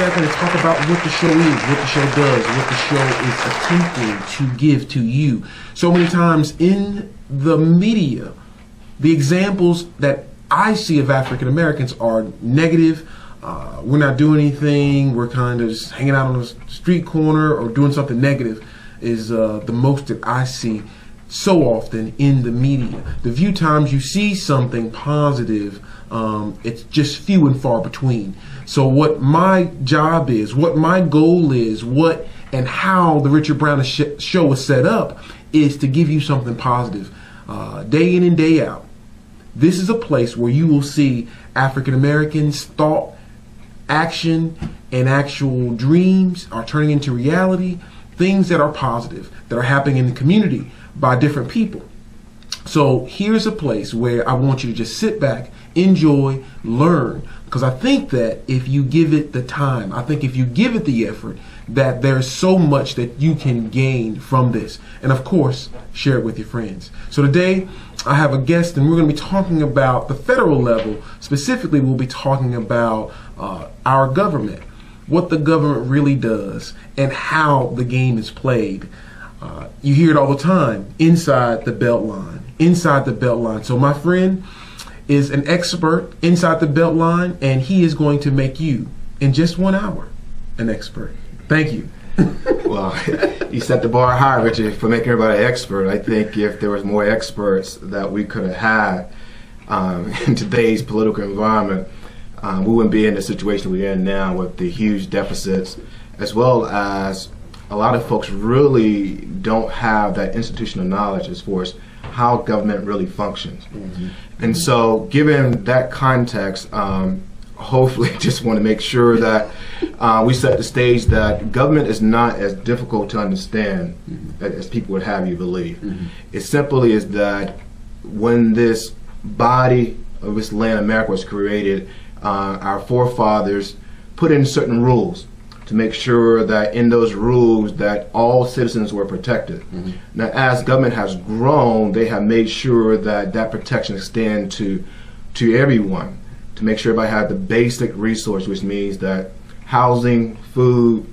segment and talk about what the show is, what the show does, what the show is attempting to give to you. So many times in the media, the examples that I see of African Americans are negative. We're not doing anything. We're kind of just hanging out on the street corner or doing something negative is the most that I see so often in the media. The few times you see something positive, it's just few and far between. So what my job is, what my goal is, what and how the Richard Brown show is set up is to give you something positive day in and day out. This is a place where you will see African Americans' thought, action, and actual dreams are turning into reality, things that are positive, that are happening in the community by different people. So here's a place where I want you to just sit back, enjoy, learn, because I think that if you give it the time, I think if you give it the effort, that there's so much that you can gain from this. And of course, share it with your friends. So today, I have a guest, and we're going to be talking about the federal level. Specifically, we'll be talking about our government, what the government really does, and how the game is played. You hear it all the time, inside the belt line, inside the belt line. So my friend is an expert inside the belt line, and he is going to make you, in just 1 hour, an expert. Thank you. Well, you set the bar high, Richard, for making everybody an expert. I think if there was more experts that we could have had in today's political environment, we wouldn't be in the situation we're in now with the huge deficits, as well as a lot of folks really don't have that institutional knowledge as far as how government really functions. Mm-hmm. And so given that context, hopefully just want to make sure that we set the stage that government is not as difficult to understand as people would have you believe. Mm-hmm. It simply is that when this body of this land, America, was created, our forefathers put in certain rules to make sure that in those rules that all citizens were protected. Mm-hmm. Now, as government has grown, they have made sure that that protection extends to everyone, to make sure everybody has the basic resource, which means that housing, food,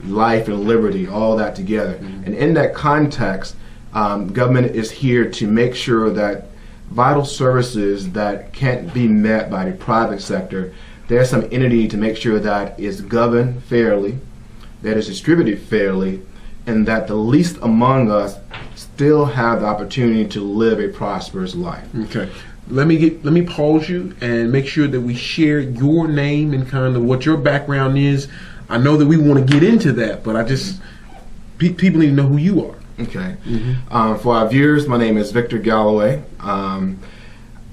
life, and liberty, all that together. Mm-hmm. And in that context, government is here to make sure that vital services that can't be met by the private sector, there's some entity to make sure that is governed fairly, that is distributed fairly, and that the least among us still have the opportunity to live a prosperous life. Okay. Let me pause you and make sure that we share your name and kind of what your background is. I know that we want to get into that, but I just people need to know who you are. Okay. Mm-hmm. For our viewers, my name is Victor Galloway.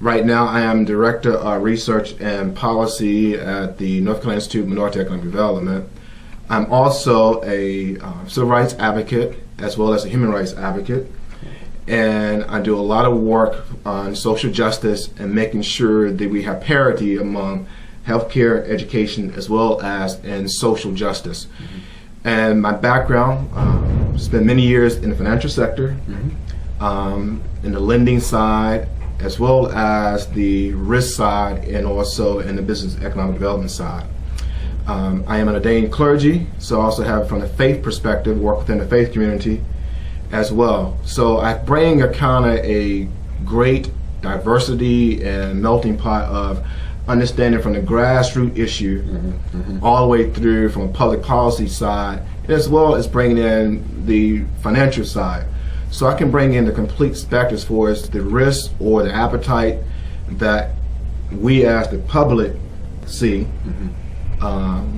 Right now, I am Director of Research and Policy at the North Carolina Institute of Minority Economic Development. I'm also a civil rights advocate as well as a human rights advocate. And I do a lot of work on social justice and making sure that we have parity among healthcare, education, as well as in social justice. Mm-hmm. And my background, spent many years in the financial sector, mm-hmm. In the lending side, as well as the risk side, and also in the business economic development side. I am an ordained clergy, so I also have, from the faith perspective, work within the faith community as well. So I bring a kind of a great diversity and melting pot of understanding from the grassroots issue mm-hmm, mm-hmm. all the way through from a public policy side, as well as bringing in the financial side. So I can bring in the complete spectrum as far as the risk or the appetite that we as the public see, mm-hmm.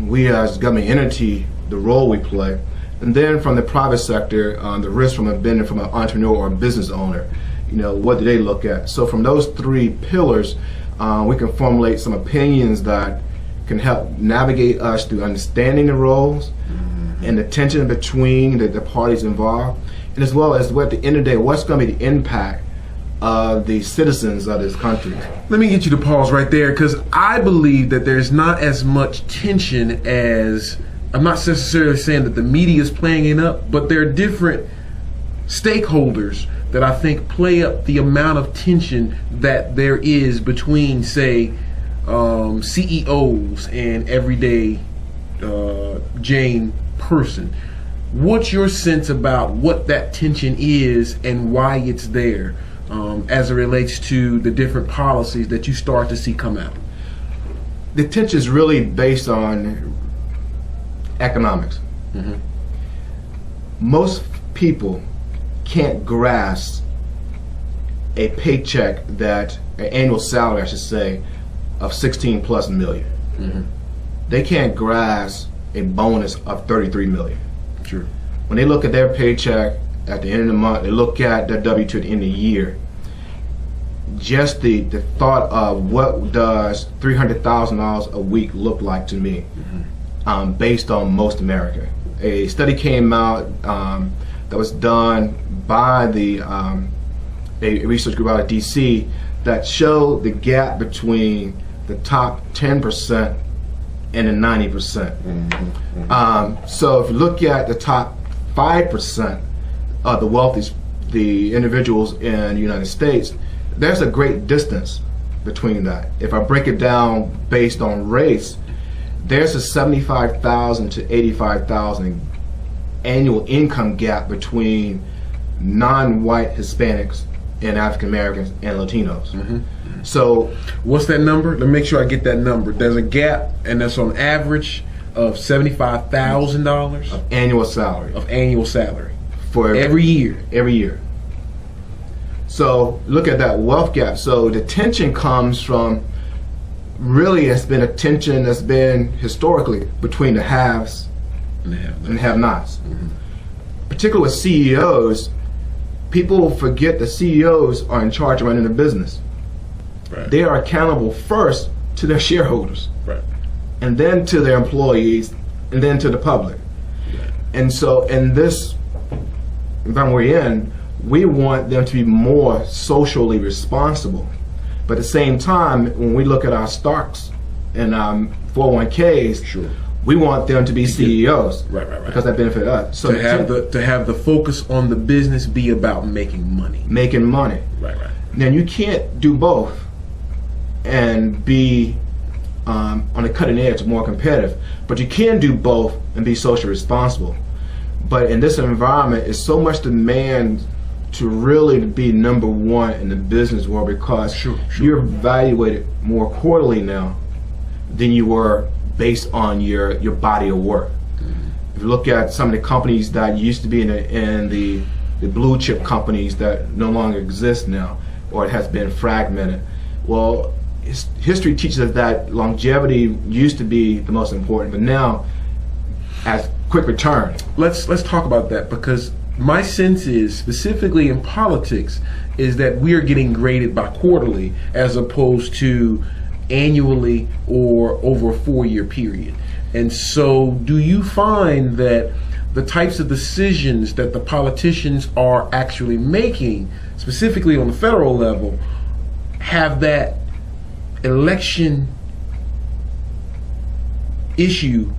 We as government entity, the role we play, and then from the private sector, the risk from being from an entrepreneur or a business owner, what do they look at? So from those three pillars, we can formulate some opinions that can help navigate us through understanding the roles mm-hmm. and the tension between the parties involved, and as well as at the end of the day, what's going to be the impact of the citizens of this country. Let me get you to pause right there, because I believe that there's not as much tension as, I'm not necessarily saying that the media is playing it up, but there are different stakeholders that I think play up the amount of tension that there is between, say, CEOs and everyday Jane person. What's your sense about what that tension is and why it's there as it relates to the different policies that you start to see come out? The tension is really based on economics. Mm-hmm. Most people can't grasp a paycheck an annual salary, I should say, of 16 plus million. Mm-hmm. They can't grasp a bonus of 33 million. Sure. When they look at their paycheck at the end of the month, they look at their W-2 at the end of the year, just the thought of what does $300,000 a week look like to me, mm-hmm. Based on most America. A study came out that was done by a research group out of DC that showed the gap between the top 10% and the 90%. Mm-hmm. Mm-hmm. So if you look at the top 5% of the wealthiest, the individuals in the United States, there's a great distance between that. If I break it down based on race, there's a 75,000 to 85,000 annual income gap between non-white Hispanics and African Americans and Latinos. Mm-hmm. So what's that number? Let me make sure I get that number. There's a gap, and that's on average of $75,000 of annual salary. For every year. Every year. So look at that wealth gap. So the tension comes from, really it's been a tension that's been historically between the haves and the have-nots. Mm-hmm. Particularly with CEOs, people forget the CEOs are in charge of running the business. Right. They are accountable first to their shareholders, right, and then to their employees, and then to the public. Right. And so in this environment we're in, we want them to be more socially responsible. But at the same time, when we look at our stocks and 401ks, sure, we want them to be CEOs, right, because that benefits us. So to have the focus on the business be about making money. Right. Now you can't do both and be on the cutting edge, more competitive, but you can do both and be socially responsible. But in this environment, it's so much demand to really be number one in the business world, because you're evaluated more quarterly now than you were based on your body of work. Mm-hmm. If you look at some of the companies that used to be in the blue chip companies that no longer exist now, or it has been fragmented, well, history teaches us that longevity used to be the most important, but now as quick return. Let's talk about that, because my sense is, specifically in politics, is that we are getting graded by quarterly as opposed to annually or over a 4-year period. And so do you find that the types of decisions that the politicians are actually making, specifically on the federal level, have that election issue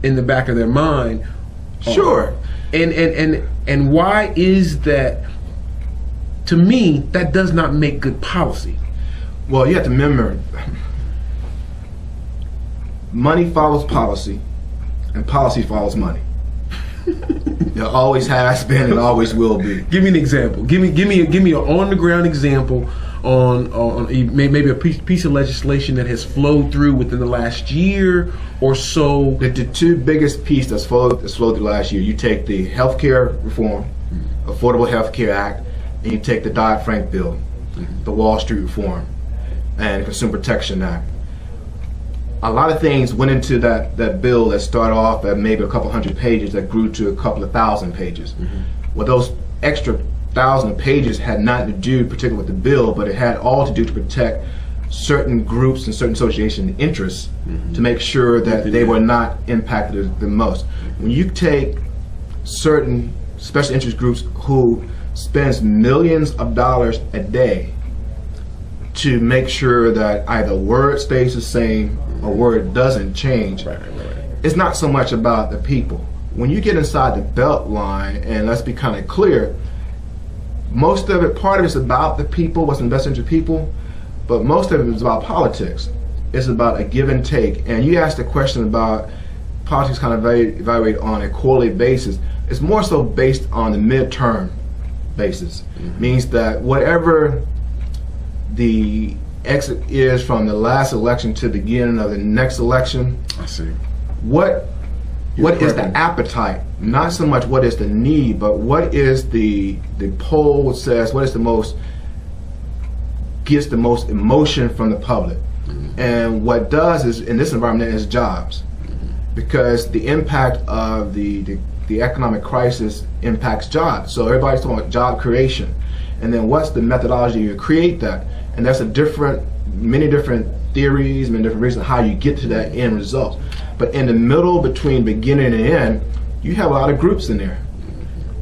in the back of their mind? Sure. And why is that? To me, that does not make good policy. Well, you have to remember, money follows policy, and policy follows money. It always has been and always will be. Give me an example. Give me an on the ground example on maybe a piece of legislation that has flowed through within the last year or so. The two biggest pieces that's flowed through last year. You take the healthcare reform, Affordable Health Care Act, and you take the Dodd-Frank bill, the Wall Street reform, and the Consumer Protection Act. A lot of things went into that bill that started off at maybe a couple hundred pages that grew to a couple of thousand pages. Mm-hmm. Well, those extra 1,000 pages had nothing to do particularly with the bill, but it had all to do to protect certain groups and certain association interests, mm-hmm, to make sure that they were not impacted the most. When you take certain special interest groups who spends millions of dollars a day to make sure that either word stays the same or word doesn't change, it's not so much about the people. When you get inside the belt line, and let's be kind of clear, most of it, part of it's about the people, what's in the best interest of people, but most of it is about politics. It's about a give and take. And you asked the question about politics kind of evaluate on a quarterly basis. It's more so based on the midterm basis. Means that whatever the exit is from the last election to the beginning of the next election, I see. What is the appetite? Not so much what is the need, but what is the poll says, what is the most, gets the most emotion from the public. And what does is, in this environment, is jobs. Because the impact of the economic crisis impacts jobs. So everybody's talking about job creation. And then what's the methodology to create that? And that's many different theories, many different reasons how you get to that end result. But in the middle between beginning and end, you have a lot of groups in there.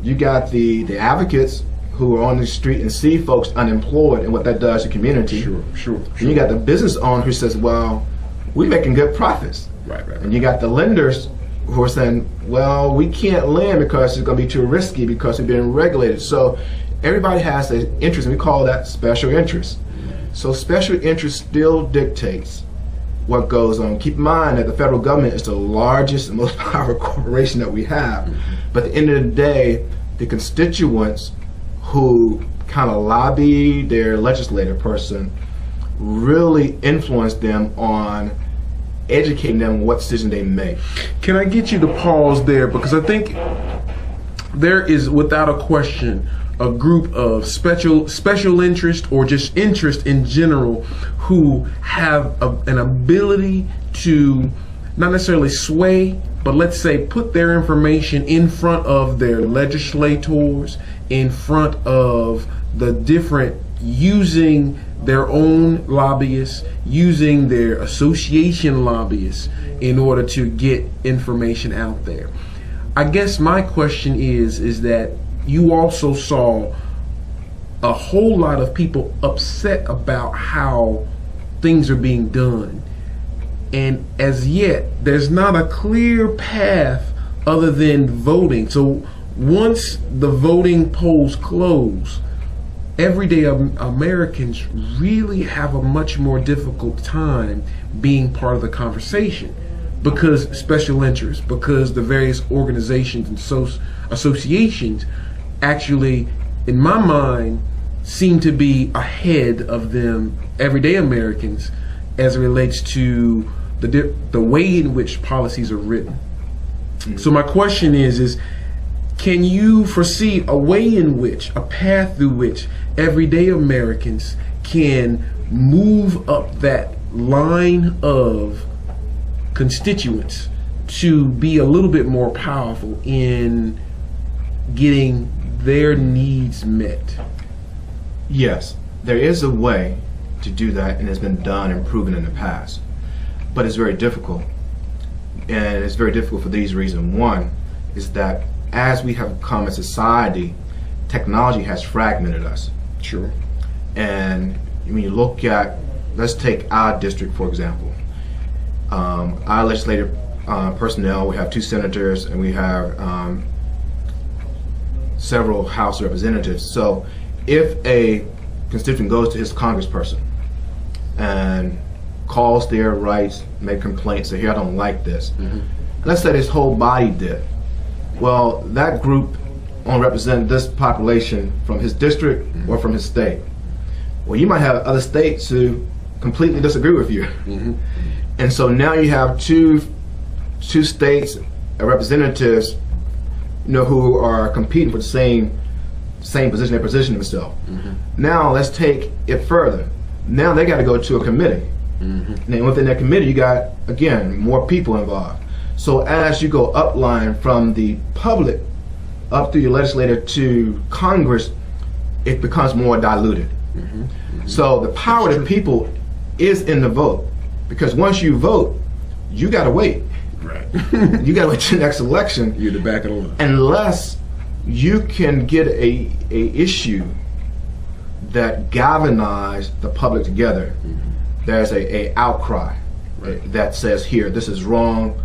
You got the advocates who are on the street and see folks unemployed and what that does to community. Sure. And you got the business owner who says, well, we're making good profits. Right. And you got the lenders who are saying, well, we can't lend because it's going to be too risky because we're being regulated. So everybody has an interest, and we call that special interest. So special interest still dictates what goes on. Keep in mind that the federal government is the largest and most powerful corporation that we have. But at the end of the day, the constituents who kind of lobby their legislative person really influence them on educating them what decision they make. Can I get you to pause there? Because I think there is, without a question, a group of special interest or just interest in general who have an ability to not necessarily sway, but let's say put their information in front of their legislators, in front of the different, using their own lobbyists, using their association lobbyists in order to get information out there. I guess my question is that you also saw a whole lot of people upset about how things are being done. And as yet, there's not a clear path other than voting. So once the voting polls close, everyday Americans really have a much more difficult time being part of the conversation because special interests, because the various organizations and associations actually, in my mind, seem to be ahead of them everyday Americans as it relates to the way in which policies are written. So my question is can you foresee a way in which, a path through which everyday Americans can move up that line of constituents to be a little bit more powerful in getting their needs met? Yes, there is a way to do that, and it's been done and proven in the past. But it's very difficult. And it's very difficult for these reasons. One is that as we have come as society, technology has fragmented us. Sure. And when you look at, let's take our district, for example. Our legislative personnel, we have 2 senators and we have several House representatives. So if a constituent goes to his congressperson and calls their rights, make complaints, say, here, I don't like this. Let's say this whole body did. Well, that group only represent this population from his district or from his state. Well, you might have other states who completely disagree with you. And so now you have two states representatives, who are competing for the same position they position themselves. Now let's take it further. Now they got to go to a committee. And then within that committee, you got, again, more people involved. So as you go upline from the public up through your legislator to Congress, it becomes more diluted. So the power of the people is in the vote, because once you vote, you got to wait. Right. You got to wait till the next election. You're the back of the line. Unless you can get a issue that galvanize the public together. There's a outcry that says, here, this is wrong.